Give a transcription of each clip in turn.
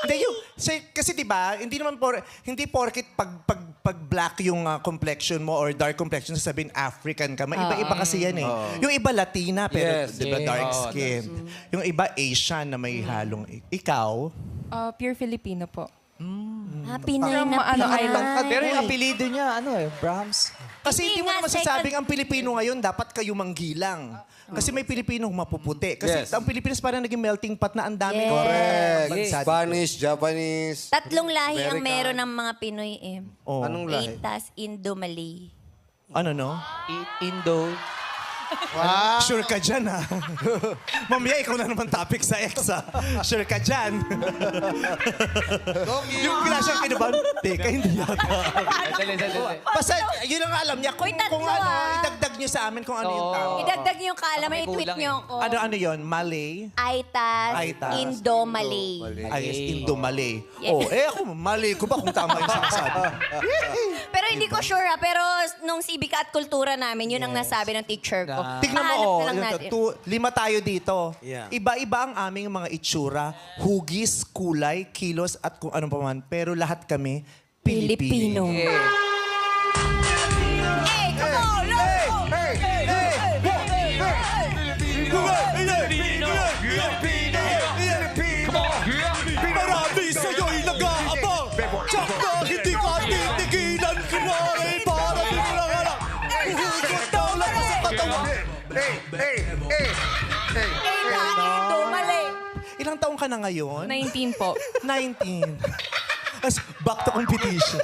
Hindi kasi 'di ba, hindi porket pag black yung complexion mo or dark complexion sasabihin African ka. Maiba-iba kasi yan eh. Yung iba Latina pero Yes. 'di ba dark skin. Yung iba Asian na may halong ikaw. Pure Filipino po. Pinay na Pinay. Pero yung apelido niya, Brahms. Kasi Hindi hindi mo nga, naman masasabing ang Pilipino ngayon dapat kayo manggilang. Kasi may Pilipinong mapuputi. Kasi Yes. ang Pilipinas parang naging melting pot na ang dami. Correct. bansa dito. Spanish, Japanese. Tatlong lahi ang American. meron ng mga Pinoy eh. Oh. Anong lahi? Itas, Indo, Malay. Ano no? Indo. Sure ka dyan, ha? Mamaya, ikaw na naman topic sa ex, ha? Sure ka dyan. Yung bigla siyang kinabahan, teka, hindi yata. Basta, yun ang alam niya. Kung, Uy, tatlo, kung ano, ah. idagdag niyo sa amin kung ano yung tao. Idagdag niyo yung kaalaman, May i-tweet kulang niyo eh. ako. Ano yun? Malay? Aitas, Aitas. Indo, Malay. Ay, yes, Indo-Malay. Yeah. Oh, ako, Malay ko ba kung tama yung sinasabi? Pero hindi ko sure pero nung sibika at kultura namin, yun ang nasabi ng teacher ko. Tignan mo, Pahanap oh, na lang yun natin. to, 5 tayo dito. Yeah. Iba-iba ang aming mga itsura, hugis, kulay, kilos, at kung ano pa man. Pero lahat kami, Pilipino. Pilipino. Hey, come on! Marami sa'yo'y nag-aabang. Tsaka hindi ka titigilan ka na rin para di mo lang alam. Hugot daw lang sa katawan. Indo, Malay. Ilang taong ka na ngayon? 19 po. 19. As back to competition.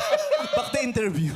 Back to interview.